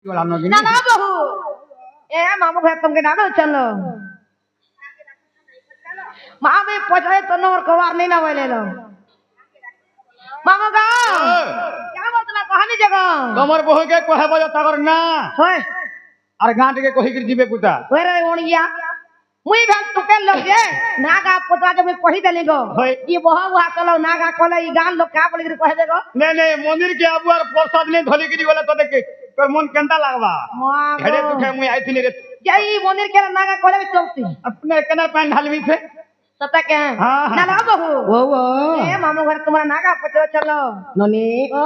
ना ना बहू ए मामू घर तुमके ना चलो माँ भी पचड़े तो नंबर कवार नहीं ना बोले लो मामा का क्या बोलता कहानी जगह तमर बहू के कहे बजा तगर ना होय और गांठ के कही कर जीवे पुता होय रे ओणिया मुई भाग तुके लोग जे नागा पोता के मैं कही देली गो होय ये बहा बुहा चलो नागा कोले ई गान लोग का बोली कहे देगो नहीं नहीं मंदिर के आबू और प्रसाद ने धोली गिरी वाला तो देखे तोर मन केंदा लागबा घरे दुखे मुई आई थी रे जई मंदिर के नागा कोले में चलती अपने कनर पैन ढालवी थे सता के हाँ। ना ना बहू वो ए मामू घर तुम्हारा नागा पचो चलो ननी ओ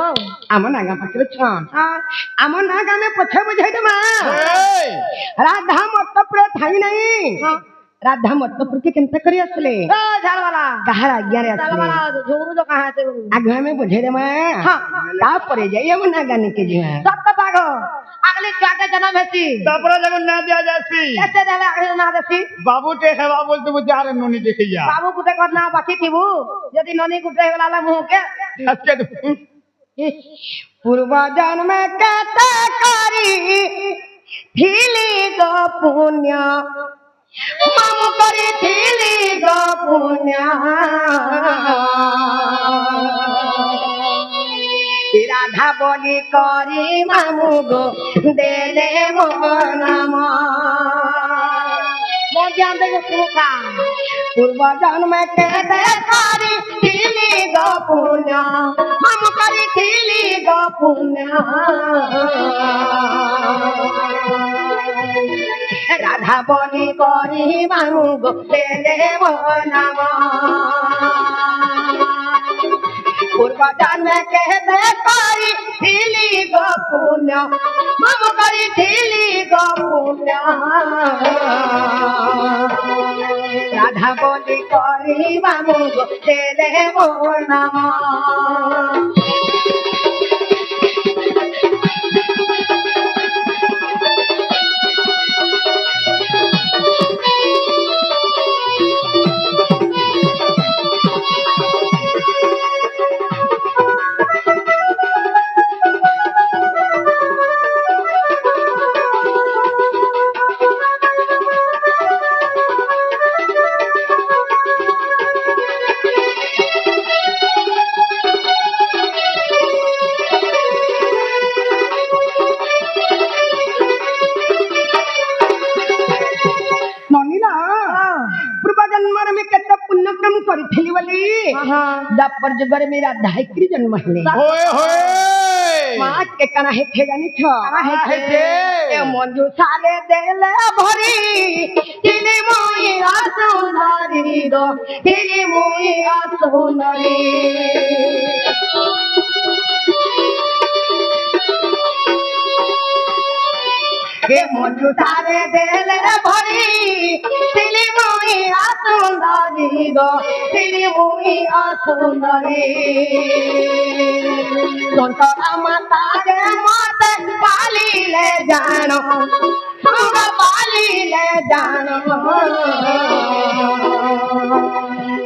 आम नागा पचर छन हां आम नागा में पछे बुझाई दे मां राधा मतपुर थाई नहीं हां राधा मतपुर के केनता करी असले ओ झाड़ वाला कहा आज्ञा रे झाड़ असले वाला झोरू जो कहां से आगे में बुझे रे मां हां ता परे जाई हम नागा ने के जी सब पता गो अगले काटे जन्म हेसी तपरा जगह ना दिया जासी कैसे देले अगले ना देसी बाबू के हेवा बोलते वो जा रे नोनी देखिया बाबू कुटे करना बाकी थी वो यदि ननी कुटे वाला मुंह के अच्छे पूर्व जन्म में कहता करी थीली गो पुण्य मम करी थीली गो पुण्य राधा बोली करी मामू गो देले मोनाम मोर जान दे सुखा पूर्व जन्म में कहते करी थीली गो पुण्य मम करी थीली गो पुण्य राधा बोली करी मामू गो देले मोनाम पूर्व जन्म कहते करी थीली गो पुण्य मम करी थीली गो पुण्य राधा बोली करी मामू गो देले मोनाम दपर जगर मेरा धायत्री जन्म है होए होए मां के कना है थे जानी छ कना है थे ए मंजू साले देले भरी तिली मोई आसुंदरी दो तिली मोई आसुंदरी हे मंजू साले देले भरी तिली मोई आसुंदरी दो तिली मोई आसुंदरी संतरा माता रे माते पाली ले जानो हम पाली ले जानो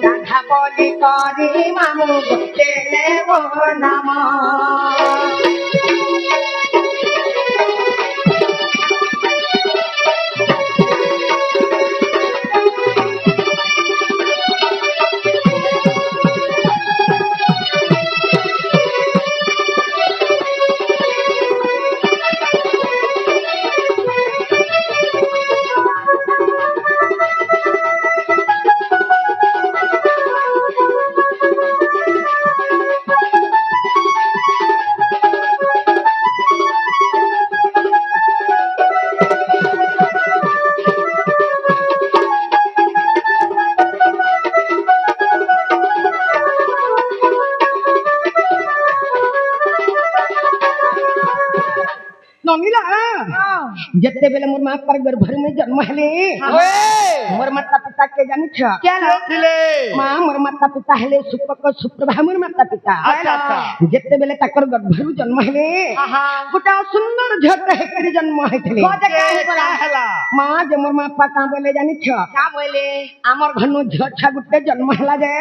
राधा बोली करी मामू देले वो नाम जते बेले मोर मां पर गर्भ में जन्म हले मोर माता पिता के जानी छ क्या थिले मां मोर माता पिता हले सुपक सुप्रभा मोर माता पिता अच्छा अच्छा जते बेले तकर गर्भ जन्म हले गोटा सुंदर झट हेकरी जन्म हेतले हला मां जे मोर मां पाका बोले जानी छ का बोले आमर घनु झटा गुटे जन्म हला जे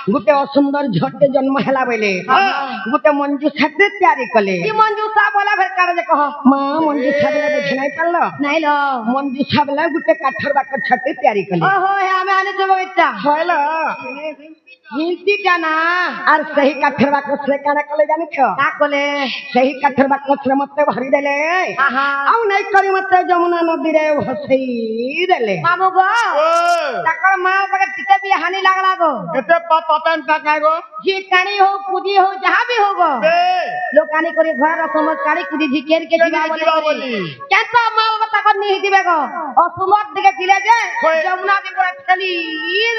गुटे असुंदर झटे जन्म हला बोले गुटे मंजू छाते तैयारी कले ई मंजू सा बोला फिर कर जे कहो ମା ମଞ୍ଜୁଷା ବେଲେ ବୁଝି ନାଇଁ ପାରିଲ ନାଇଁ ଲ ମଞ୍ଜୁଷା ବେଲେ ଗୋଟେ କାଠର ବାକ ଛଟେ ତିଆରି କଲେ ଓହୋ ହେ ଆମେ ଆଣିଛୁ ଏଟା ହଇଲ ହିନ୍ଦିଟା ନା আর সেই কাঠের বাকসরে কানা কলে জানিছ তা কলে সেই কাঠের বাকসরে মতে ভরি দেলে আহা ଆଉ ନାଇଁ କରି ମତେ ଯମୁନା ନଦୀରେ ଭସେଇ ଦେଲେ মামু গো ओ তাকর মা বাকে টিকে भी हानि लागला गो केते पापन का कागो जी कानी हो कुदी हो जहां भी हो गो बे लोग कानी करे घर समझ कानी कुदी झिकेर के केनी जीवा जीवा बोली बोली। केता मা বাবা তাকর নিহি দিবে গো অসুমত দিকে দিলে যে কই- যমুনা দি করে ঠেলি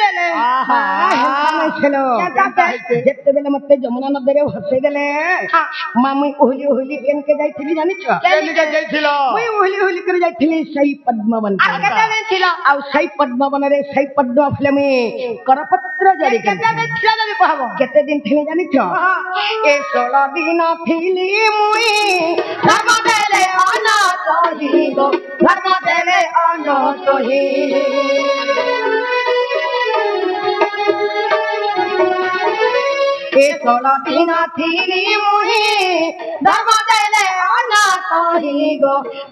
দেলে आहा ছিল কেনতা ଯେତେବେଳେ ମତେ ଯମୁନା ନଦୀରେ ଭସେଇ ଦେଲେ হ্যাঁ ମା ମୁଇଁ ଓହଲି ଓହଲି କେନକେ ଯାଇଥିଲି ଜାଣିଛ केनी के जाइथिलो ମୁଇଁ ଓହଲି ଓହଲି করে ଯାଇଥିଲି ସେଇ ପଦ୍ମବନ আর কেতে দিন ছিল ଆଉ ସେଇ ପଦ୍ମବନରେ ସେଇ ପଦ୍ମ ଫୁଲ ମୁଇଁ କରପତ୍ର ଜଡି কেতে দিন ছিল যদি কহবো କେତେ ଦିନ ଥିଲି ଜାଣିଛ ଏ 16 ଦିନ ଥିଲି ମୁଇଁ ধর্ম দেলে অনাথ হইব ধর্ম দেলে অনাথ হইব ଏ 16 দিন ଥିଲି মুই ধর্ম দেলে অনাথ হইব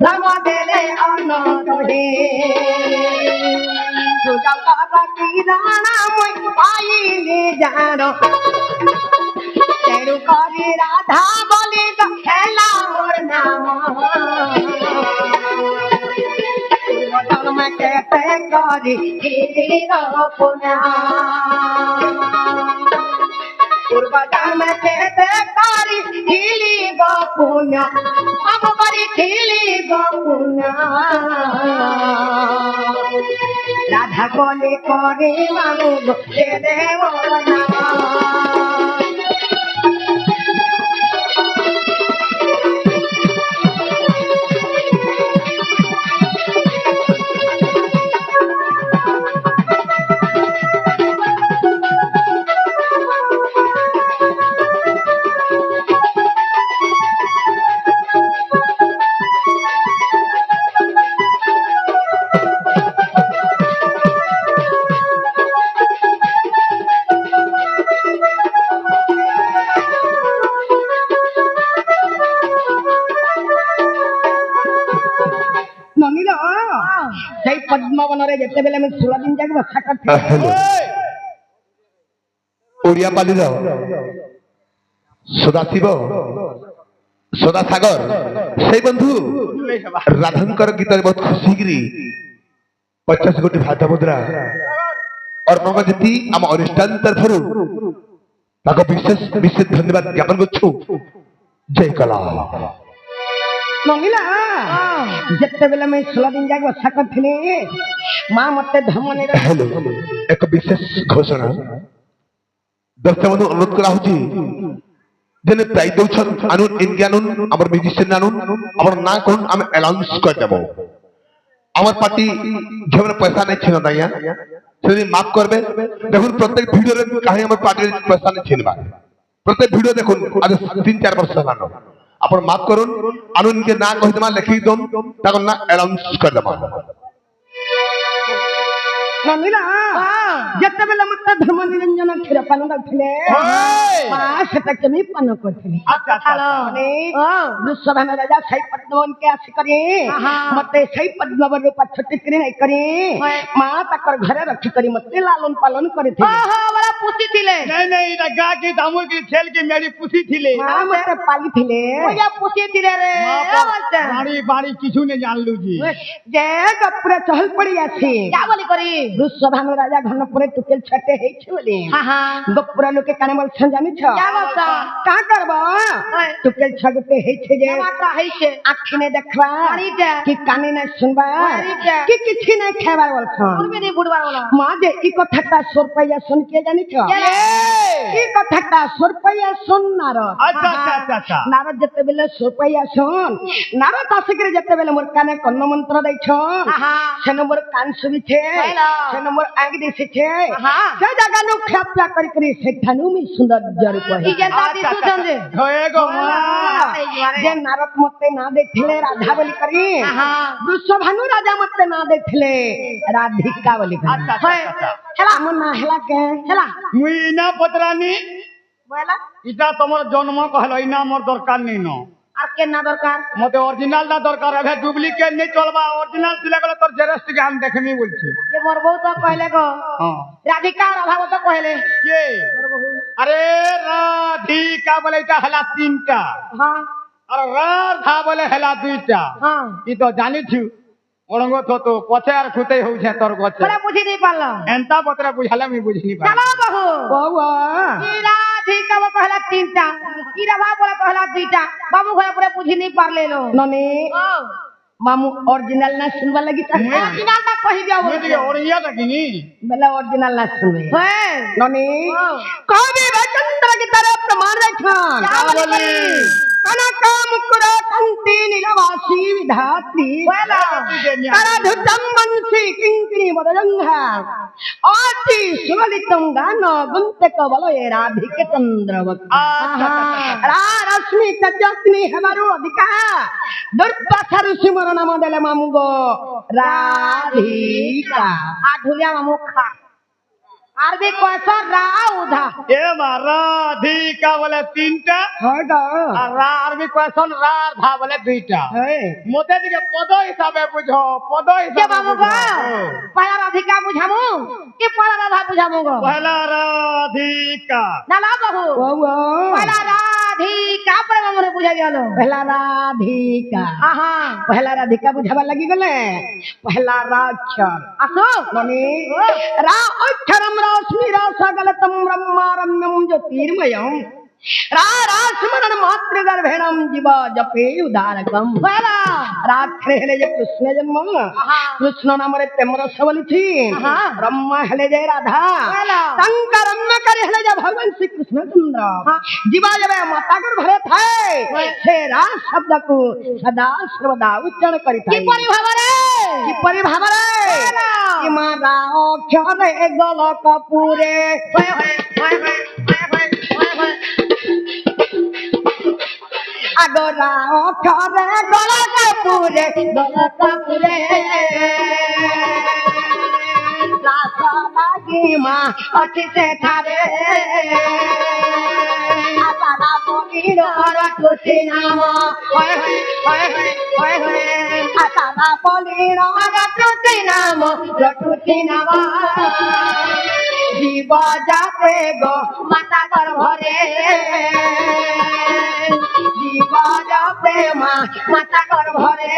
ধর্ম দেলে অনাথ রানা মুই পাইলি জানো তেরু করি রাধা বলি তো খেলা মোর নাম জন্ম কেতে করি পুনা পূর্ব জন্ম কেতে করি হিলি গো পুণ্য আম করি হিলি গো পুণ্য রাধা বলে করে মাগো দে দেব না ନନିଲ ସେଇ ପଦ୍ମବନରେ ଯେତେବେଳେ ଆମେ 16 ଦିନ ଯାକ ବସା କରିଥିଲେ हेलो ओडिया पालीर सदाशिव सदासागर से बंधु राधांकर गीत बहुत खुशी गिरी 50 कोटी भात मुद्रा और मंगती आम अनुष्ठान तरफ विशेष विशेष धन्यवाद ज्ञापन करू जय कला ନନିଲା ଯେତେବେଳେ ଆମେ 16 ଦିନ ଯାକ ବସା କରିଥିଲେ ମା ମତେ ଧମନୀର हेलो एक विशेष घोषणा दर्शक बंधु अनुरोध करा होची जेने प्राइज दउछन आनुन इंडियानुन हमर म्यूजिशियन आनुन हमर ना कोन हम अनाउंस कर देबो हमर पार्टी जेमन पैसा नहीं छिन दया से माफ करबे देखुन प्रत्येक वीडियो रे काहे हमर पार्टी पैसा नहीं छिनबा प्रत्येक वीडियो देखुन आज 3-4 वर्ष लानो अपन माफ करुन आनुन के ना कहि देमा लिखि दोन ताको ना अनाउंस कर देबा ନନିଲା ଯେତେବେଳେ ମତେ ଧର୍ମ ନିରଞ୍ଜନ କ୍ଷୀର ପାନ ଦଉଥିଲେ ମା ସେଟା କେମିତି ପାନ କରିଥିଲି अच्छा अच्छा ମାନେ ବୃଷଭାନ ରାଜା ସେଇ ପଦ୍ମବନକେ ଆସିକରି ମତେ ସେଇ ପଦ୍ମବନରୁ ପାଛ ଟିକରି ନାଇଁ କରି ମା ତାଙ୍କର ଘରେ ରଖିକରି ମତେ ଲାଲନ ପାଲନ କରିଥିଲେ ଓହୋ ବड़ा ପୁଷି ଥିଲେ नहीं नहीं इटा गा की दामू की छेल की मेरी पुसी थिले ମା ମତେ ପାଲିଥିଲେ ওয়া পুষি ଥିଲେ রে বলতে बाड़ी बाड़ी किछु ने जान लू जी ଯେ ଗପୁର ଚହଲ ପଡି ଆସି যা বলি করি ବୃଷଭାନ ରାଜା ଘନ ପରେ ଟୁକେଲ ଛଟେ ହେଇଛି ବୋଲି হ্যাঁ হ্যাঁ ଗପୁର ଲୋକେ କାନେ ବলଛନ୍ ଜାଣିଛ যা বলছ କା କରବ ଟୁକେଲ ଛା ଗୋଟେ ହେଇছে ଯେ মাত্রা হইছে আখি নে দেখবা পানিটা কি কানে না শুনবা পানিটা কি কিছু নাই খাইবার বলছন তুমি নি ফুটবার বলো মা যে এই কথাটা সোর পাইয়া শুন কে জানিছ এই কথাটা সোর পাইয়া শুন নারদ अच्छा अच्छा अच्छा अच्छा নারদ যেতেবেলে সোর পাইয়া শুন নারদ আসিকরে যেতেবেলে মোর কানে কন্ন মন্ত্র দেইছন আহা সে নম্বর কান শুবিছে হ্যালো। সে নম্বর আঙ্গ দিছে আহা। সে জায়গা নু খাপলা করি করি সেঠানু মি সুন্দর জরূপ কি যে দাদি সুচন যে होए गो मां যে নারদ মতে না দেখলে রাধা বলি করি আহা। বৃষভানু রাজা মতে না দেখলে রাধিকা বলি করি अच्छा अच्छा अच्छा হেলা আমার না হেলা কে হেলা मुई इना पतरानी বলা इटा तमर जन्म कहलो इना मोर दरकार नहीं न আর কে না দরকার মতে অরিজিনাল না দরকার এবে ডুপ্লিকেট নেই চলবা অরিজিনাল ছিল গেলে তোর জেরক্স থেকে আমি দেখেমি বলছি যে মোর বউ তো কইলে গো হ্যাঁ রাধিকার অভাব তো কইলে কে আরে রাধিকা বলে এটা হেলা তিনটা হ্যাঁ আর রাধা বলে হেলা দুইটা হ্যাঁ ই তো জানিছু অরঙ্গ তো পথে আর খুতেই হউছে তোর গছে বলে বুঝি নাই পারলাম এন্তা পত্রা বুঝালে আমি বুঝিনি পারি চলো বহু বাবা কি রাধিকা বলে কইলা তিনটা কি রাভা বলে কইলা দুইটা বাবু ঘরে পুরো বুঝি নাই পারলে লো ননি ও মামু অরিজিনাল না শুনবা লাগি অরিজিনাল তা কই দিও মুই দিকে ওড়িয়া দেখিনি বেলা অরিজিনাল না শুনবে হ্যাঁ ননি ও কবি বচন্দ্র কি तरफ प्रमाण रखन क्या बोली? कनक मुकुर कंठी नीलवासी विधात्री बोला करधुतम बंसी किंकिणी मदरंगा आति सुललितम गान गुंत कवल ये राधिके चंद्रवत रा रश्मि तजग्नि हमारो अधिका दुर्पथर सिमरन मदल मामुगो राधिका आ ढुलिया में मुख खा আরবি কয়সা রাউধা এ মা রাধিকা বলে তিনটা হয়টা আর আরবি কোয়েশন রাধা বলে দুইটা এই মতে দিকে পদ হিসাবে বুঝো পদ কে হিসাবে বাবু গো পয়লা রাধিকা বুঝামু কি পয়লা রাধা বুঝামু গো পহলা রাধিকা না না বাবু বাবা পয়লা রাধিকা পরে মামরে বুঝা গেল पहला राधिका আহা पहला राधिका बुझावा लगी गले पहला राक्षर আসো ननी रा अक्षरम रश्मि रसगलतम ब्रह्मारम्यम ज्योतिर्मयम रा रासमरण मात्र गर्भेणम जीव जपे उदारकम পয়লা राक्षर हेले जे कृष्ण जन्म আহা कृष्ण नामरे प्रेमर सबली थी हाँ। ब्रह्मा हेले जे राधा बोला। शंकरम्य करे हेले जे भगवान श्री कृष्ण चंद्र हाँ। जीवा जब माता कर भरे थे से रास शब्द को सदा सर्वदा उच्चारण करी কি थे পরিভাবরে की परिभावरे बोला। कि मारा अक्षर गलक पूरे হয় হয় হয় হয় হয় হয় হয় अगरा अक्षर गलक पूरे गलक पूरे लासा लागी माँ अति से थारे आतारा बोलीरो रटुति नाम হয় হয় হয় হয় হয় आतारा बोलीरो रटुति नाम रटुति नाम जीव जाते गो माता गर्भरे जीव जाते माँ माता गर्भरे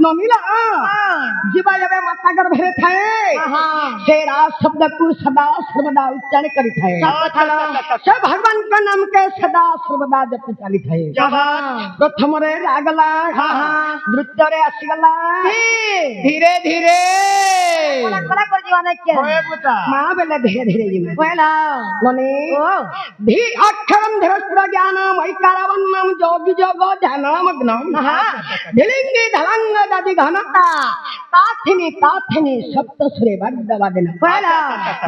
नमीला जीवा जब माता गर्भरे थे আহা से रास शब्द को सदा सर्वदा उच्चारण करी थे से भगवान का नाम के सदा सर्वदा जप चाली थे प्रथम रे लागला नृत्य रे आसीगला धीरे धीरे কোলা কোলা করে জীবন দেখছে হয়ে বুতা माँ बेले धीरे धीरे जी में পয়লা ननी ও धी अक्षरम धीरस्त्र ज्ञानम ऐकारावन्नम जोगी जोगो ध्यानमग्नम धिलिंगी धलंग दधि घनता ताथिनी सप्त सुरे बड्डवादिन पहला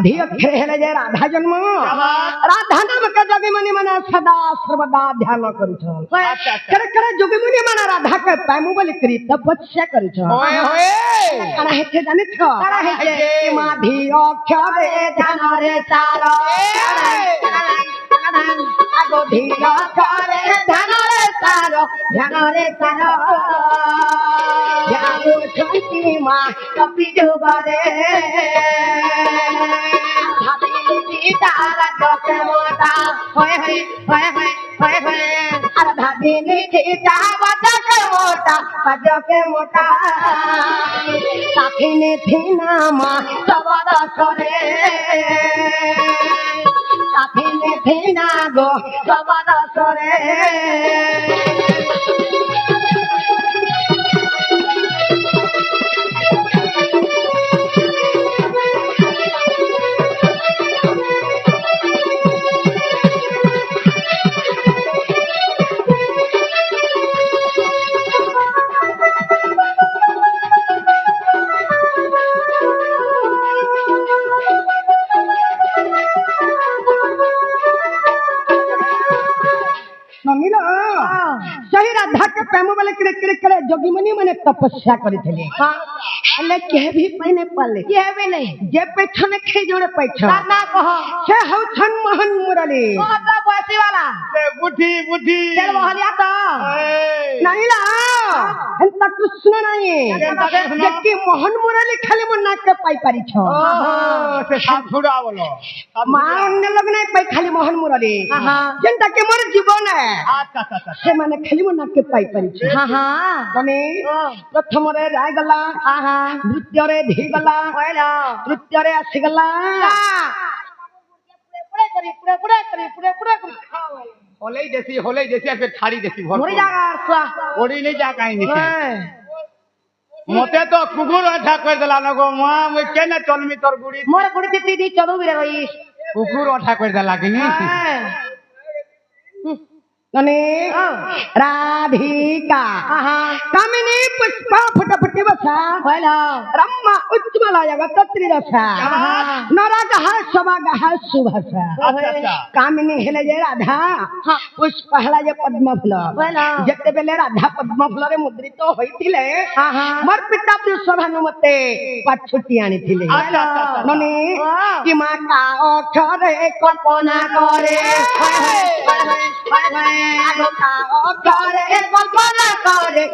धी अक्षर हेले जे राधा जन्म राधा नाम के जोगी मुनि मन सदा सर्वदा ध्यान करू छ करे करे जोगी मुनि मन राधा के पैमु बोली करी तपस्या करू छ होए होए करा हेते जानि छ करा हेते। कि मा धी अक्षर ध्यान रे सारा आगो धी अक्षर ध्यान रे सारो ध्यान रे सारो ध्यान छंती मा कपि जुगरे भाभी सीता जग मोटा হয় হয় হয় হয় হয় হয় अरे भाभी सीता जग मोटा जग मोटा साथी ने थी नामा सबद करे साथी ने थी ना गो सबद करे बोले करे जोगीमणि माने तपस्या करथिले हेले के भी पाइने पाले ये भी नहीं जे पेछने खे जोड़े पेछ ना कहो से हौछन मोहन मुरली तो बसी वाला से बुढ़ी चल बहलिया तो नहीं ला हंता कृष्ण नहीं केनता कृष्ण? जबकि मोहन मुरली खाली मन नाक के पाई पारी छ ओहो से साधुड़ा बोलो मान लोग नहीं पाई खाली मोहन मुरली हाँ। जनता के मोर जीवन है अच्छा से माने खाली मन नाक के पाई पारी छ हाँ हाँ तने प्रथम रे राय गला हाँ हाँ द्वितीय रे धी गला पहला तृतीय रे आसी गला पुड़े करी होले जैसी फिर थाली जैसी भर मुरी जागा स्वा ओड़ी नहीं जा कहीं नहीं मते तो कुकुर अच्छा कर देला नको मां मैं केने चलमी तोर गुड़ी मोर गुड़ी तिती दी चलो बिरे रही कुकुर अच्छा कर देला कि नहीं तने राधिका हाँ कामिनी पुष्पा फुटफुटी बसा पहला रम्मा उज्ज्वला जगतत्री रसा नरगः स्वगः शुभसा अच्छा कामिनी हेले जे राधा पुष्प हेला जे पद्म फूल पहला जते बेले राधा पद्म फूल रे मुद्रित होइतिले मोर पिता वृषभानुमते पाछुटी आनिथिले अच्छा ननी वाह। कि मां का अक्षरे कल्पना करे आलो का अक्षरे कल्पना करे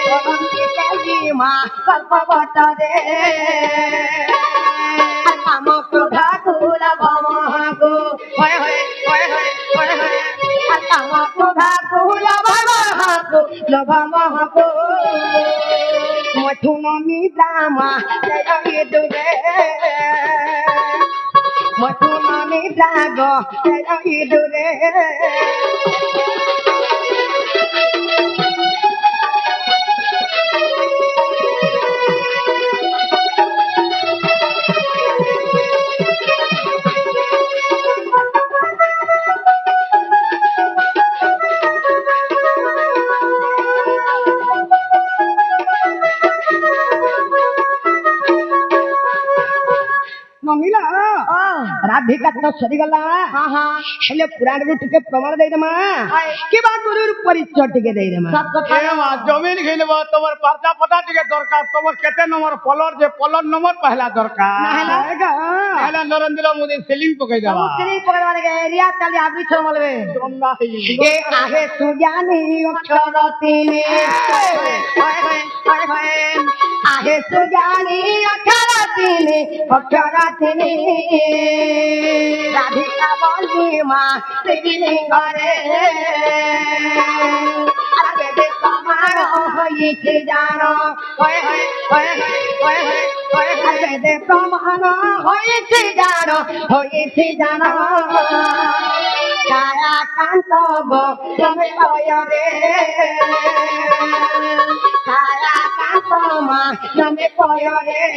भगवती काली मां कल्पवत रे काम क्रोधा कुल भमहगो होय काम क्रोधा कुल भमहगो लभमहगो मथुन निद्रामा तेरे दुरे मथुन निद्रागो तेरे दुरे नमिला राधिका तो सरीगला हेले पुराण रे टिके प्रमाण दे देमा कि बा गुरुर परिचय टिके दे देमा सब कथा ए मां जमीन घेलबो तोर पर्चा पता टिके दरकार तोर केते नंबर पलर जे पलर नंबर पहला दरकार आएगा पहला नरेंद्र मोदी सेलिंग पकई देबा मुस्लिम पकड़ वाले के एरिया चली आदमी छो मलबे ये आहे सुजानी अक्षर तिनी आहे सुजानी अक्षर तिनी राधिका बोली मां श्री घरे अरे दे समारो होई थी जानो अरे दे समारो होई थी जानो काया कांत गो तमे कयो रे काया कांत मा तमे कयो रे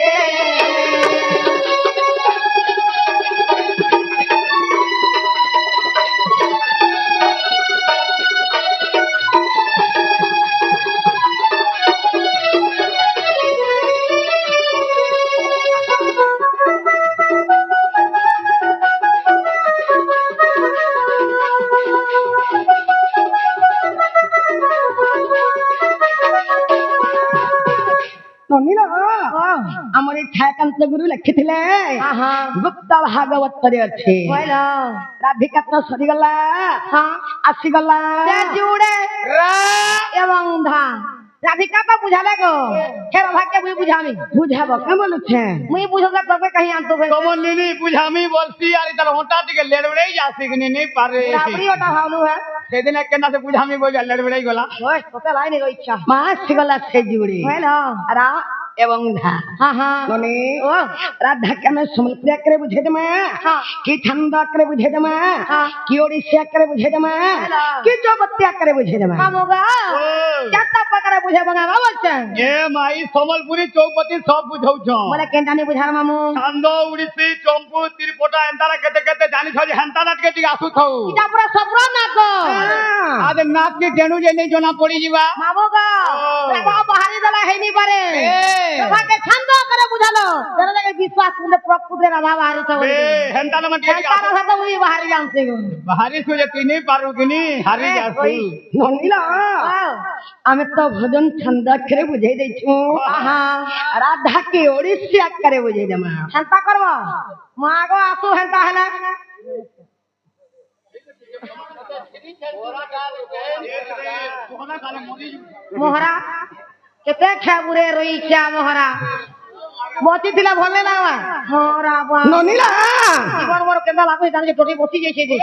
ननिला हमर छायकांत गुरु लिखिथिले गुप्त भागवत रे अछि पहला राधिका तो सरी गला आसी गला जुड़े एवं धा राधिका का बुझाले गो फिर भाग्य भी बुझामी बुझाबो के बोलु छे मुई बुझल तबे कहीं आन तो गए कमन नी बुझामी बोलसी आरी तर होटा टिके लेड़बड़े जासी कि नहीं पारे राबड़ी ओटा हालू है सेदिन केना से बुझामी बोल लेड़बड़े गला ओए तोते लाई नहीं इच्छा मास गला से जुड़ी पहला रा एवं धा हाँ ननी ओ राधा के में समलप्रिया करे बुझे दमा कि छंद करे बुझे दमा कि ओडिसिया करे बुझे दमा कि चौबत्तिया करे बुझे दमा काम होगा क्या तब करे बुझे बंगा बच्चा ए माई समलपुरी चौपति सब बुझौ छ बोले केंटा नहीं बुझार मामू चांदो उड़ीसी चंपू तिरपोटा एंतारा केते केते जानी छ जे हंता नाट के आसु थौ इटा पूरा सबरो ना को आज नाच के टेणु जे नहीं जोना पड़ी जीवा मामू का बाहरी दला है नहीं पारे তোমাকে ছন্দ করে বুঝালো তেরে লাগে বিশ্বাস করলে প্রকৃতির রাধা বাহারি তো বে হেন্তা না মানে খেলতা রাধা তো ওই বাহারি জানছে গো বাহারি সুলে তুই নেই পারু কিনি হারি যাসু ননিলা আমি তো ভজন ছন্দ করে বুঝাই দিয়েছি আহা রাধা কে ওড়িশি আকারে বুঝাই দেমা হেন্তা করব মা গো আসু হেন্তা হেলা মোহরা কেতে খেবুরে রইছা মোহরা বসি দিলা ভাল লাগবা মোহরা বা ননিলা জীবন মোর কেন্দা লাগবে জানি টোটি বসি যাইছে যে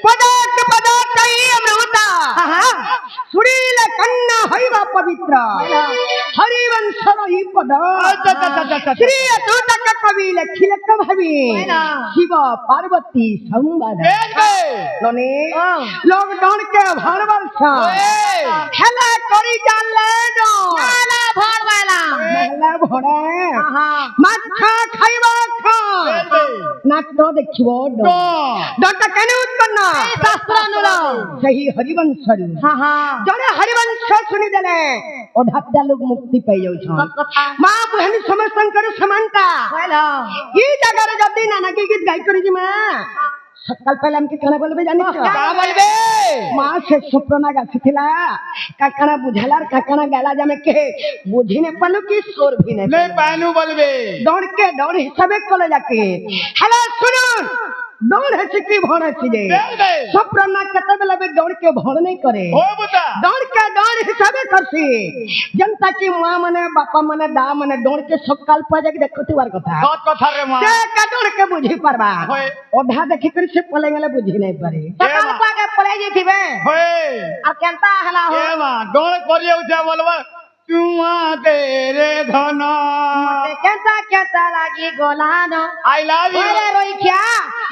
পদার্থ পদার্থই অমৃতা আহা সুরিলে কন্যা হইবা পবিত্র হরিবংশ রহি পদ শ্রী অতুতক কবি লেখিলে ভাবি শিব পার্বতী সংবাদ ননি লোক ডন के भारवर्ष খেলা করি জানলে নালা ভর বালা মেলা ভরে আহা মাছা খাইবা খা নাচ দেখিব ডট কেন উৎপন্ন শাস্ত্রানুল ସେହି ହରିବଂଶ হা হা ଜଣେ ହରିବଂଶ ଶୁଣିଦେଲେ ଅଧାପ୍ତା ଲୋକ ମୁକ୍ତି ପାଇଯାଉଛନ୍ କଥା ମା ବୁହାନି ସମସ୍ତଙ୍କର ସମାନତା কইলো এই জায়গাରେ ଯଦି ନାନାକି ଗୀତ ଗାଇ କରି ଯିମା ସକାଳ ପାଇଲେ ଆମକେ କାଣା ବୋଲବେ ଜାଣିଛ কা বলবে মা সে সুপ্রনাগ আসিଥିଲା কাকানা বুঝালার কাকানা গালা জামে কে বুঝি নে পালু কি সোর ভি নে नहीं पानू बोलबे दौड़ के दौड़ हिसाबे कले जाके हेलो सुनुन दौड़ है चिकी भण अछि जे सुप्रनाग कते बेला बे दौड़ के भण नहीं करे हो बुता दौड़ के दौड़ हिसाबे करसी जनता की मां माने बापा माने दा माने दौड़ के सकाल पाजे के देखती वार कथा सत कथा रे मां से का दौड़ के बुझी परबा होय। ओधा देखि कर से पले गेले बुझी नहीं पारे সকাল পাকে পলাই যাইতিবে होए আর কেনতা হলা হো ए मां डोल करियो जा बोलबा चुमा तेरे धन কেনতা কেনতা লাগি গলানো आई लव यू ওরে রইছা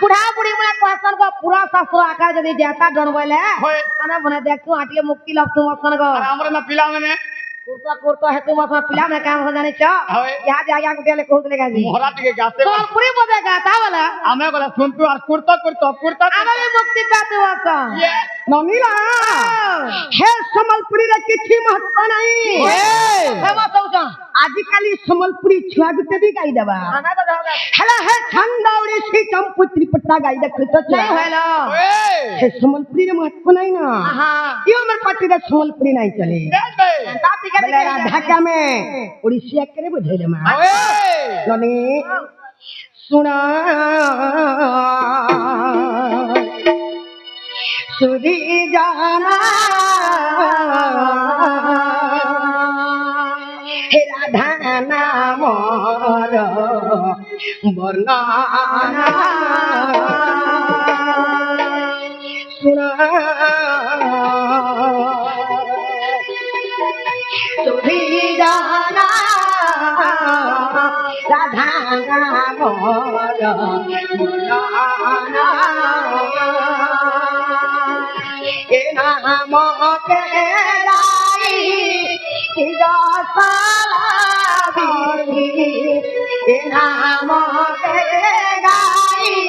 বুড়া বুড়ি মানে কোয়াসন গো পুরা শাস্ত্র আকার যদি দেতা ডনবইলে होए কানা বনে দেখতু আটিয়ে মুক্তি লাভ তু মসন গো और हमरे ना पिला मैंने কুরতা কুরতা হেতু মসন পিলা মে কাম हो जाने छ होए या जाया गुटेले कहतले गाजी मोहरा टिके गाते तो पूरी बजे गाता वाला हमें बोला सुन तू और कुर्ता कुर्ता कुर्ता आगे मुक्ति पाते मसन ये नमिला हे संबलपुरी रे किछि महत्व नहीं फेमस होछ आजिकाली संबलपुरी छुआ गुटे भी गाई देबा आना तो होगा हेला हे छंदावड़ी सी चंपुत्री पट्टा गाई दे तो नहीं हेलो हे संबलपुरी रे महत्व नहीं ना हां यो हमर पार्टी रे संबलपुरी नहीं चले ताती के बोले ढाका में उड़ीसा करे बुझेले मा ननी सुना सुधी जाना हे राधा नाम वर्णना सुना सुधी जाना राधा नाम वर्णना ये नाम के लाई ये नाम के लाई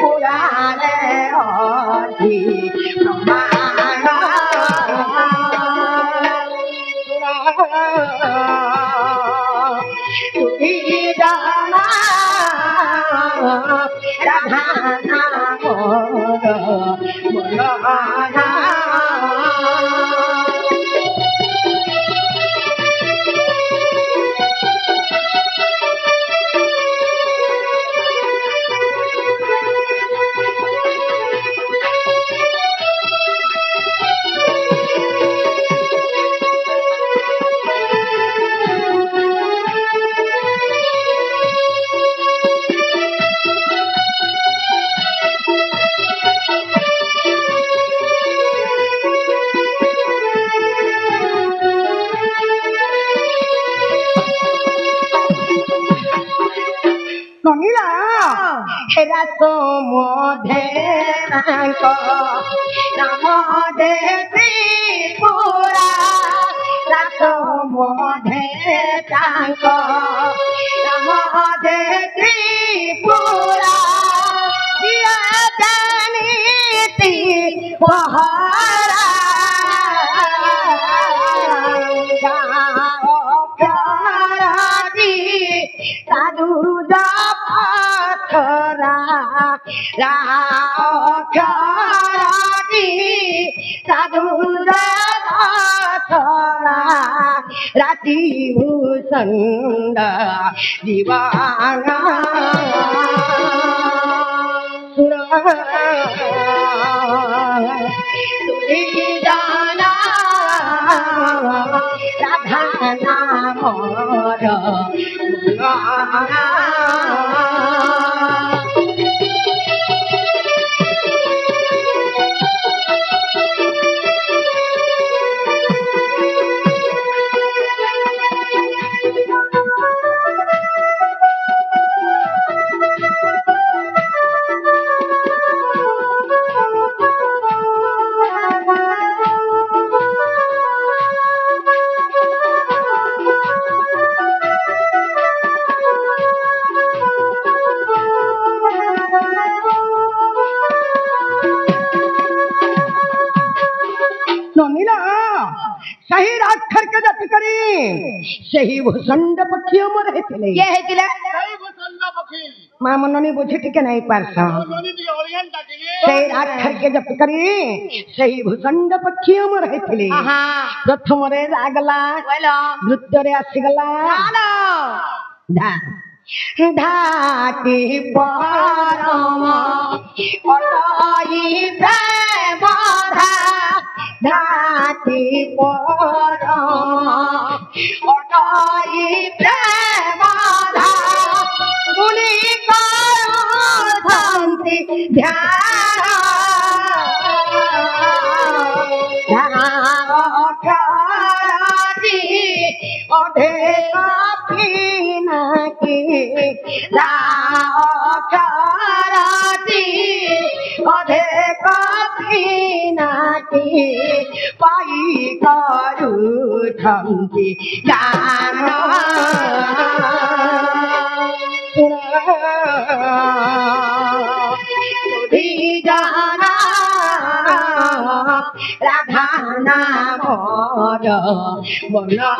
पुराने प्रमाण जाना राधा नाम बोलाना নমিলা হেরা তো মধে তাঙ্ক নাম দে ত্রিপুরা রাত মধে তাঙ্ক নাম দে ত্রিপুরা দিয়া জানিতি পহারা রাখি সাধু রাতি ভূষণ্ড জীবানা তুই জানা রাধা নামর सही राक्षर के जप करी सही भूषंड पक्षी मर हेतले কে হয়েছিল সেই ভূষণ্ড পক্ষী मां मननी बुझे टिके नहीं पारस ননি দিয়ে অলিয়ান ডাকিলে सही राक्षर के जप करी सही भूषंड पक्षी मर हेतले আহা प्रथम रे लागला কইল द्वितीय रे आसिगला জানো धा ধাতি পরম অতই প্রেম ধাতি পরম অতই প্রেম মুনি করুধন্তি ধ্যান অধে কাপি নাকি রাতি অধে কাপি নাকি পাই করু থমকি গান তুই জানা রাধা নামর বলনা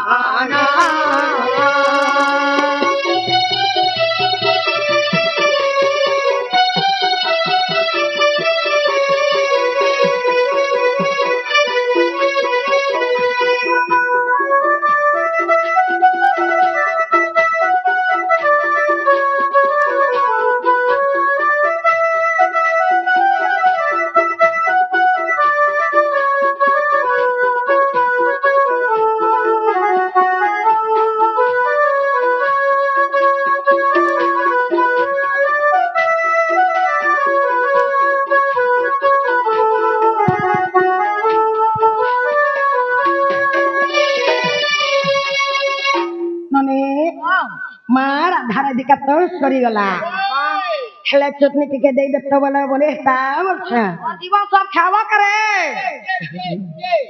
মা রাধার দিকে তো সরিগলা হেলে চটনি টিকে দেই দেখতে বলে বলে তা বলছে জীবন সব খাওয়া করে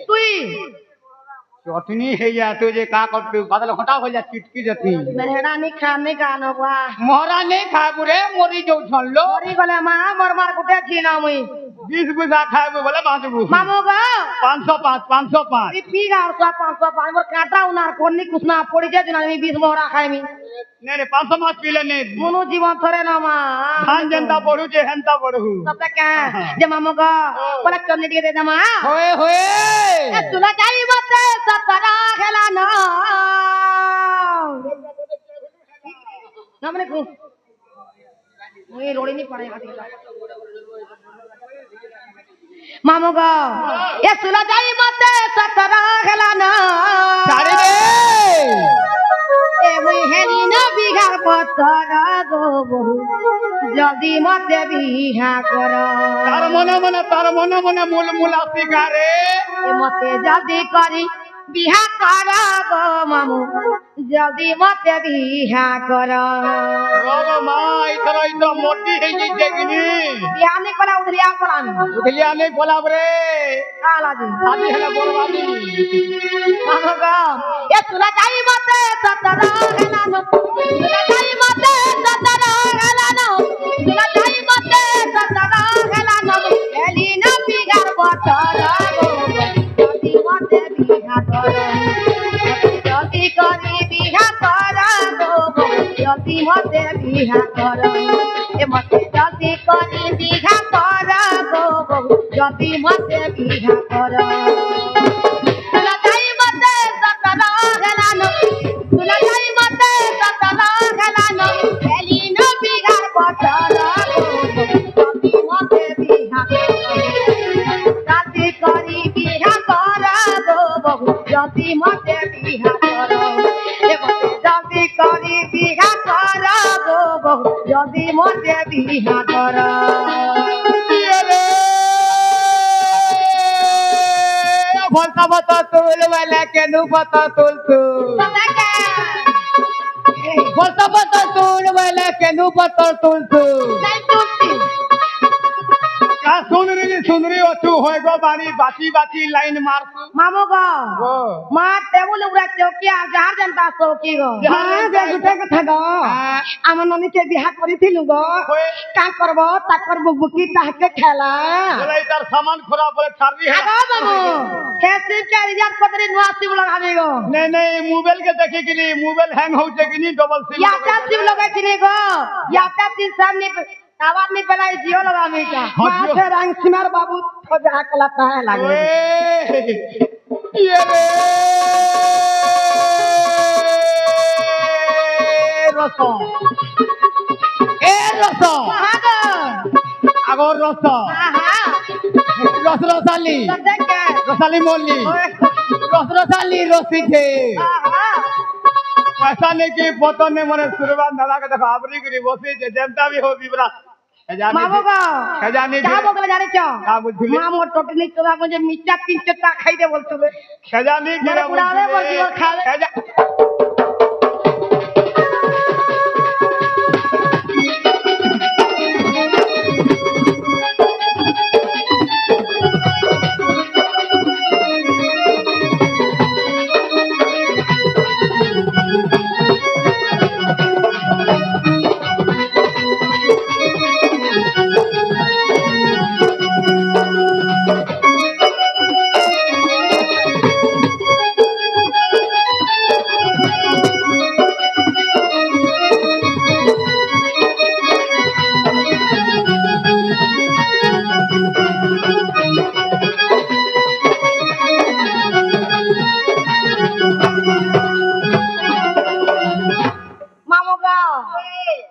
তুই চটনি হয়ে যা তুই যে কা করতে বাদল ঘটা হয়ে যা চিটকি যেতি মেহরা নি খানে গান বা মরা নেই খাবো রে মরি যাও ছড়লো মরি গলে মা মোর মার গুটে ছিনা মুই 20 পয়সা খাবো বলে বাঁচবো মামু গো 505 পি গাও সব 505 মোর কাটা উনার কোনি কুছনা পড়ি যায় না আমি 20 মোহরা খাইমি নে রে 500 মাছ পিলে নে মনু জীবন থরে না মা ধান যেনতা পড়ু যে হেনতা পড়ু সব কা যে মামু গো বলে চন্নি দিকে দে দে মা হয়ে হয়ে এ তুলা যাই মতে সতরা খেলা না নামনে কো ওই রোড়ি নি পড়ে গাতি মামু গো এ তুলা যাই মতে সতরা খেলা না সারে রে এ মুই হেরি না বিঘার পতর গো বহু জলদি মতে বিহা কর তার মনে মনে মূল মূল আসি গারে এ মতে জলদি করি বিহা কর গো মামু জলদি মতে বিহা কর রব মা ইতরা মোটি হয়ে যাইছে কিনি বিহা নি করা উধরিয়া করান উঠলিয়া নেই বলাব রে আলাজি আমি হেলে বরবাদি মামু গো এ তুলা যাই মতে সতর খেলা না তুলা যাই মতে সতর খেলা না তুলা যাই মতে সতর খেলা না হেলি না বিঘার পতর গো জলদি মতে বিহা কর জলদি করি বিহা কর গো জলদি মতে বিহা কর এ মতে জলদি করি বিঘা কর গো বহু যদি মতে বিঘা কর তুলা যাই মতে সতর হেলানো তুলা যাই মতে সতর হেলানো এলিন বিঘার বছর যদি মতে বিঘা রাতি করি বিঘা কর গো বহু যদি মতে বিঘা কর যদি করি বিঘা কর গো বহু যদি মতে বিঘা কর বলতা বতা তুল বেলা কেন বতা তুলতু বলতা বতা তুল বেলা কেন বতা তুলতু सुन रही अचू हो गो बारी बाची बाची लाइन मार मामो गो मां टेबुल उड़ा चौकिया जहार जनता चौकी गो हां जे गुटे कथा गो आम ननी के बिहा करिथिलु गो का करबो ताकर बुबुकी ताके खेला बोले इधर सामान खराब बोले छारी है आगो मामो कैसे के रिजर्व पतरी नुआ सिम लगाबे गो नहीं मोबाइल के देखे कि नहीं मोबाइल हैंग हो जे कि नहीं डबल सिम या ता सिम लगाई थी गो या ता सिम सामने आवाज नहीं बनाई जियो लगाबे का माथे रंग सिमर बाबू खोजा कला काहे लागे ये रे रसो ए रसो हां गो आगो रसो हां रस रसाली देख के रसाली मोली रस रसाली रसी थे हां ऐसा नहीं कि बोतल में मने सुरबान दादा के देखो आबरी करी बसी जे जनता भी हो बिबरा मामो गो खजानी क्या बोल जाने छ का बुझली मामो टोटली तोरा मुझे मिर्चा 3 चट्टा खाई दे बोल तू खजानी मेरे बुढ़ावे बोल दियो खा ले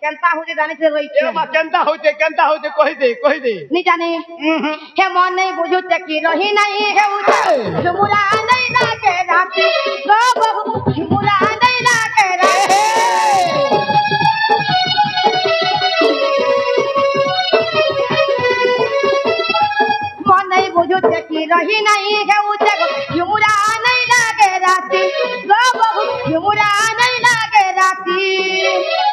केंता हो जे जाने से रही ए मा केंता होते कहि दे नहीं जाने हे मन नहीं बुझू तकी रही नहीं हे उठे झुमुरा नहीं लागे राती गो बहु झुमुरा नहीं लागे राती मन नहीं बुझू तकी रही नहीं हे उठे झुमुरा नहीं लागे राती गो बहु झुमुरा नहीं लागे राती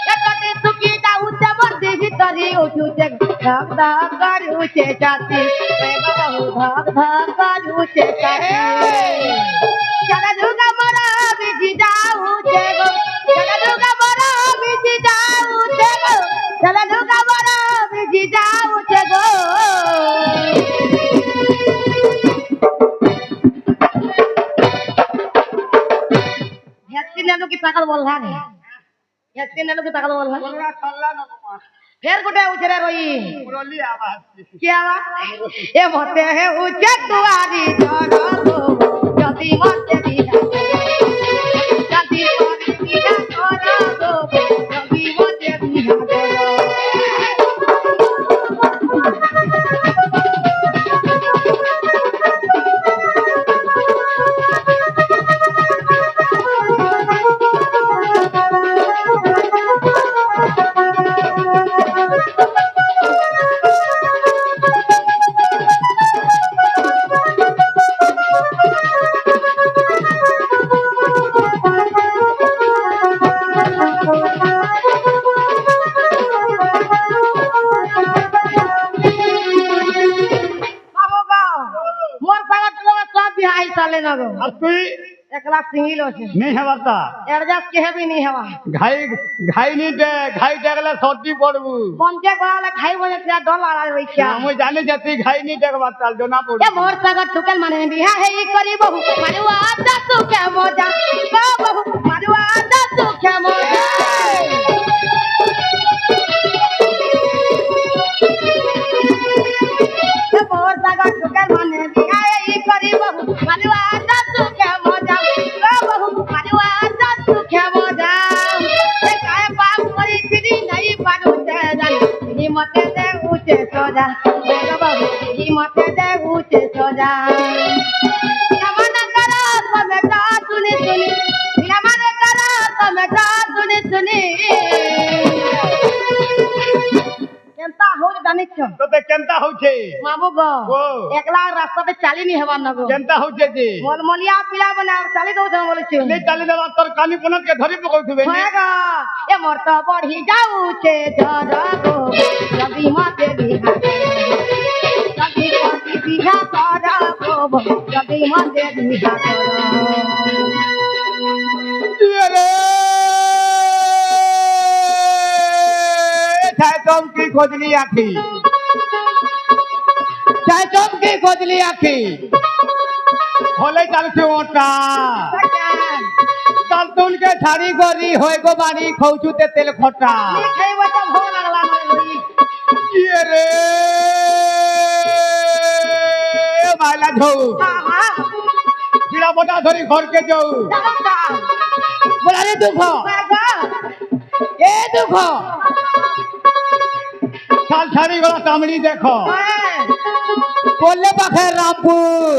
कटे सुकी दाऊते मर्दी तरी उठुचे भाग भाग करूचे जाती वे बहु भाग भाग करूचे जाती चला दुगा मरा बिजी जाऊचे गो चला दुगा मरा बिजी जाऊचे गो चला दुगा मरा बिजी जाऊचे गो यात्ती नेनु की पागल बोल रहा है यात्ती नेनु की पागल बोल रहा बोलरा खल्ला न कुमार फिर गुटे उचरे रोई मुरली आवाज क्या ए मते है उचे तुआरी जरो गो जदी मते दिया जदी कोरी दिया जरो गो जदी मते दिया जरो साले ना गो और तू एकला सिंगिल होছে नहीं हवाता एडजस्ट के भी नहीं हवा घाई नहीं दे घाई देखले सर्दी पड़बू बंजे गला खाई बने से डॉलर आ रही क्या हम जाने जाती घाई नहीं देखबा चल जो ना पड़ू ए मोर सागर टुकल माने बिहा है ई करी बहु मारुआ दसु के मोजा को बहु मारुआ दसु के मोजा রাজা বাবু মতে দেউছে সজা মনে কর তমেটা শুনি শুনি মনে কর তমেটা শুনি শুনি কেনতা হল জানিছ তোতে কেনতা হচ্ছে মামু গো ও। একলা রাস্তাতে চালিনি হেবার না গো কেনতা হচ্ছে যে মলমলিয়া পিলা বনে চালি দউছ বলেছে নে চালি দেবা তোর কানি পনকে ধরি পকাউথিবে হ্যাঁ গো এ মোর তো বড়ি যাউছে ঝড় গো রবি মতে বিহা রবি মতে বিহা কর গো রবি মতে বিহা কর রে ছায় চমকি খোঁজলি আখি ছায় চমকি খোঁজলি আখি হলে চালছে ওটা তালতুলকে ছাড়ি গরি হয়ে গো বাড়ি খৌচুতে তেল খটা খাইব তো ভোগ লাগলা মরে লই ইয়ে রে মাইলা ঝৌ হ্যাঁ জিরা বটা ধরি ঘরকে যাও দাদা বলা রে দুঃখ এ দুঃখ শাল ছাড়ি গলা চামড়ি দেখো বললে পাখে রামপুর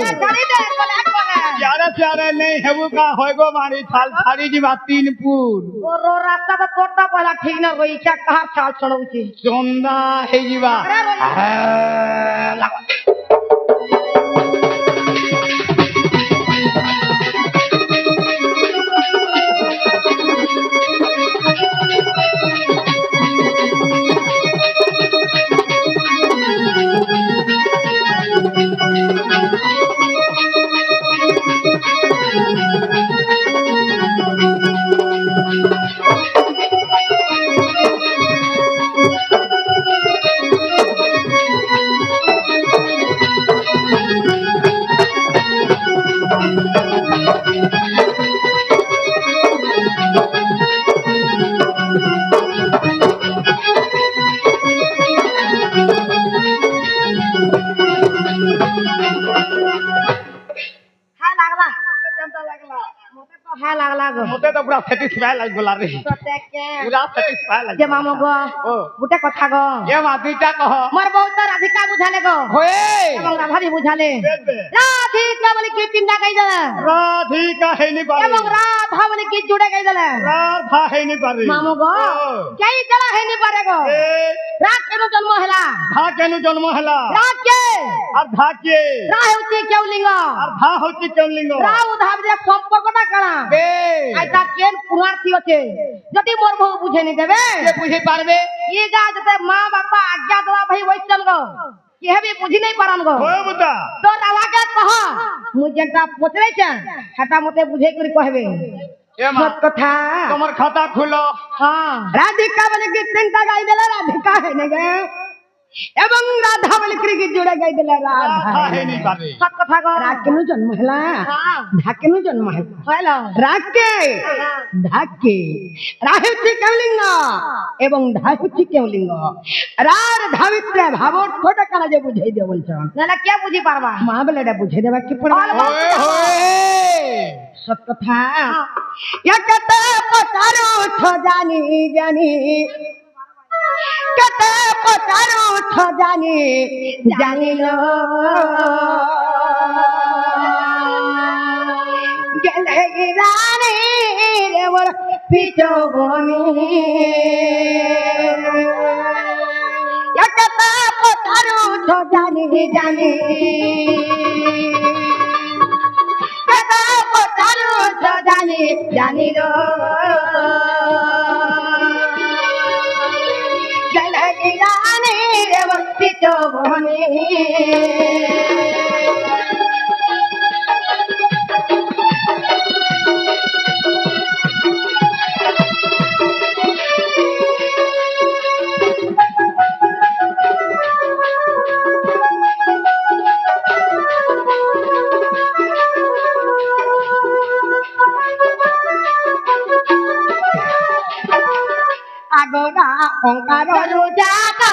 प्यारे प्यारे नहीं हेबू का होएगो मारी थाल थारी जी बात 3 पुर रो रास्ता तो तोड़ता पहला ठीक ना रोई क्या कहा चाल चढ़ौची सोंदा हे जीवा हाँ लागला गो मोते तो पूरा सेटिस्फाई लाग गोला रे पूरा सेटिस्फाई लाग जे मामो गो ओ गुटे कथा गो ये मातीटा कह मोर बहुत राधिका बुझाले गो होए एवं राधा भी बुझाले बेबे राधिका बोले की चिंता कई दले राधिका है नहीं पारी एवं राधा बोले की जुड़े कई दले राधा है नहीं पारी मामो गो कई जला है नहीं पारे गो ए रात केनो जन्म हला धा केनु जन्म हला रात के আর ধা কে রা হেউতি কেউ লিঙ্গ আর ধা হচ্ছে কেন লিঙ্গ রাউ ধাবরে সম্পর্কটা কানা বে আইতা কেন পুরার্থী আছে যদি মোর বউ বুঝে নি দেবে কে বুঝে পারবে ই গা যেতে মা বাপা আজ্ঞা দেওয়া ভাই বইছেন গো কেহে भी বুঝি নাই পারান গো होए बुता তো রাওয়াকে কহ মুই যেটা পচরাইছেন সেটা মতে বুঝে করে কহবে ए मां সত কথা তোমার খাতা খুলো হ্যাঁ রাধিকা বলে কি চিন্তা গাই দিলে রাধিকা है ने गे এবং রাধা বলে কি জুড়ে গাই দিলে রাধা রাধা है नहीं पारी সত কথা গো রাকেনু জন্ম হেলা হ্যাঁ ঢাকেনু জন্ম হেলা হলো রাকে ঢাকে রাহুচি কেউলিঙ্গ এবং ধাহুচি কেউলিঙ্গ রার ধাবিত্রে ভাবর্থটা কানা যে বুঝাই দে বলছ না কে বুঝি পারবা মা বলেটা বুঝে দেবা কি পড়বা होए होए সত কথা একতে পচারো ছ জানি জানি কতে পচারো ছ জানি জানিল গেলে রানী রে মোর পিছো বনি একতে পচারো ছ জানি জানি কতে পচারো ছ জানি জানিল জলগিরানে রে ভক্তি চোবনে আগরা অঙ্কার রোজাকা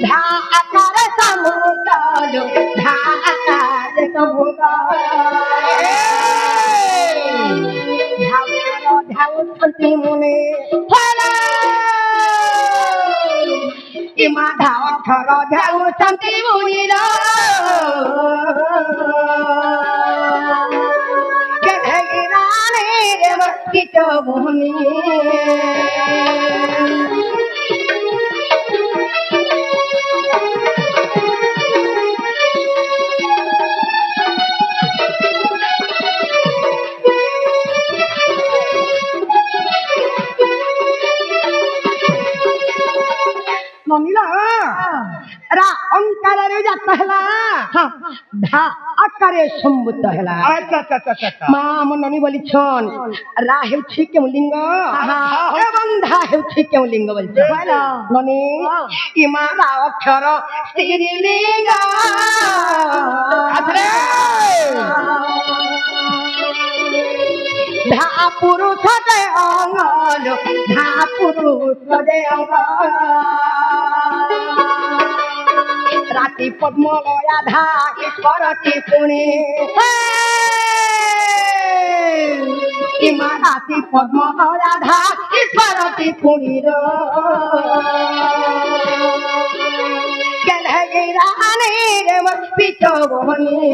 ধা আকার সমুদল ধা আকার সমুদল ধাউ শান্তি মনে মাধা অক্ষর ধ্যাউ শান্তি মুনির কিত মুনি ନନିଲା ରା ଅଙ୍କାରରେ ଜାତ ହେଲା ଧା ଆକାରେ ସମ୍ଭୂତ ହେଲା ମା ଆମ ନନି ବୋଲିଛନ୍ ରା ହେଉଛି କେଉଁ ଲିଙ୍ଗ ଏବଂ ଧା ହେଉଛି କେଉଁ ଲିଙ୍ଗ ବୋଲିଛ ନନି ଇମା ରା ଅକ୍ଷର ସ୍ତ୍ରୀ ଲିଙ୍ଗ धा पुरुष दे अंगल धा पुरुष दे अंगल राति पद्मलया धा ईश्वरती पुणे इमा राति पद्मलया धा ईश्वरती पुणीर गेले गिराने रे पितो बहनी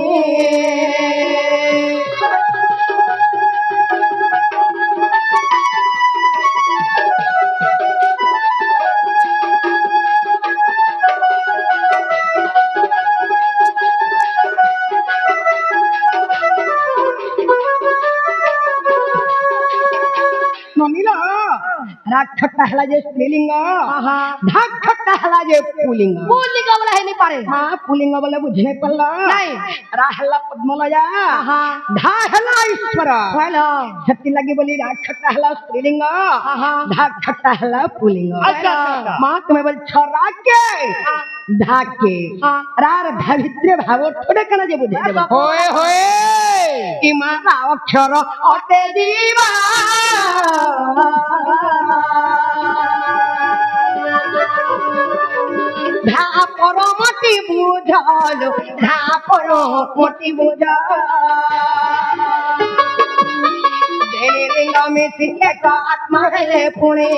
राक्षटा हला जे स्त्रीलिंग धाक्षटा हला जे पुलिंग पुलिंग वाला है नहीं पारे हां पुलिंग वाला बुझ नहीं पल्ला नहीं रा हला पद्मलया धा हला ईश्वर हेलो सत्य लगी बोली राक्षटा हला स्त्रीलिंग धाक्षटा हला पुलिंग मां तुम्हें बोल छरा के धाके रार धावित्रे भाव थोड़े कना जे बुझे देबो होए होए ई मारा अक्षर अटे दीवा धा परमति बुझलो धा परमति बुझा देने लिंग में सिखे का आत्मा है पुणे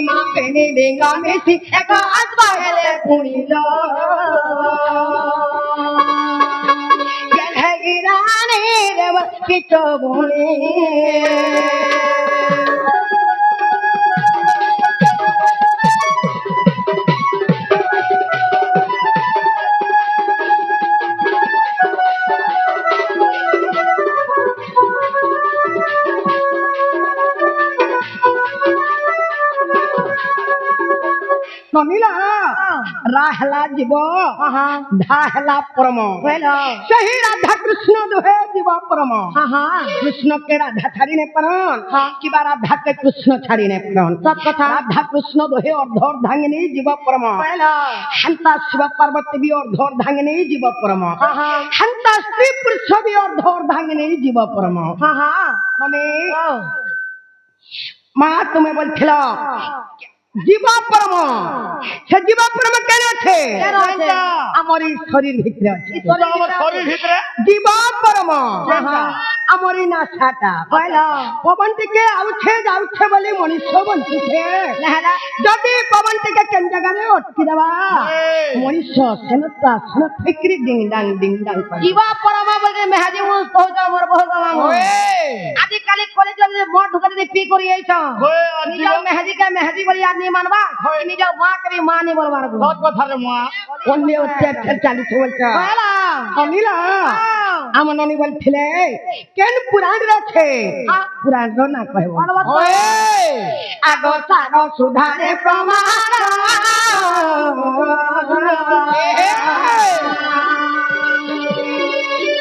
माँ पेने लिंग में सिखे का आत्मा है पुणी लो गिराने रे कितो बोले ननीला राहला जीव धाहला परम सही राधा कृष्ण दोहे जीव परम कृष्ण के राधा छाड़ी ने परन कि राधा के कृष्ण छाड़ी ने परन सब कथा राधा कृष्ण दोहे अर्धर धांगिनी जीव परम हंता शिव पार्वती भी अर्धर धांगिनी जीव परम हंता स्त्री पुरुष भी अर्धर धांगिनी जीव परम ननी माँ तुम्हें बोलथिला जीवा परम से जीवा परम केने छे हमरी शरीर भितरे अछि शरीर भितरे जीवा परम हमरी नासाटा पहिला पवन टिके आउछे जाउछे बोली मनुष्य बंची छे नहला जदी पवन टिके केन जगह रे अटकी देबा मनुष्य सनता सन फिक्री डिंग डांग जीवा परम बोले मेहाजी मु तो जा मोर बहुत मांग ओए आदि काली कॉलेज में मोर ढुका दे पी करी आइछो निजा मेहाजी का मेहाजी बोली आदमी मानबा निजा मां करी मां नहीं बोलबा बहुत कथा रे मां ओन्ने ओते 40 बोलचा पहिला अनिला हम ननी बोलथिले केन पुराण रे छे पुराण रो ना कहबो ओए आगो सारो सुधारे प्रमाण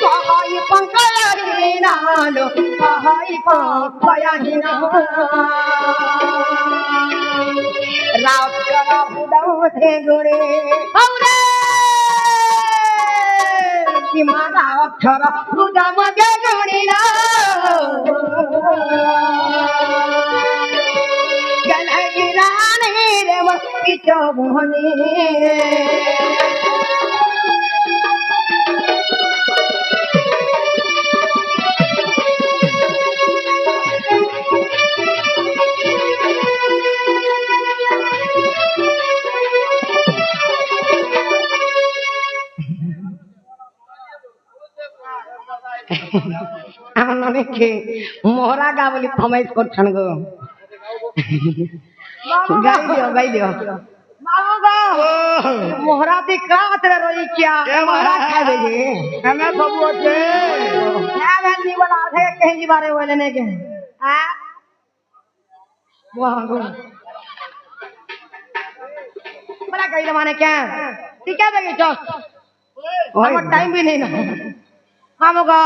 कहई पंकलरी नालो कहई पंकलरी नालो राव करा बुदाओ थे गोरे औरे कि मारा अक्षर बुदा मगे गोरीला गले गिराने रे मस्ती चोबनी আমার অনেকে মোহরা গা বলি ফরমাইশ করছেন গো গাই দিও मामू का মোহরা দি কাতরে রই কিয়া মোহরা খাবে গে এনে সব আছে क्या वैली वाला थे कहीं बारे वाले ने के हां वाह गो बड़ा कही माने क्या ठीक है बेगे चल और टाइम भी नहीं ना मामू का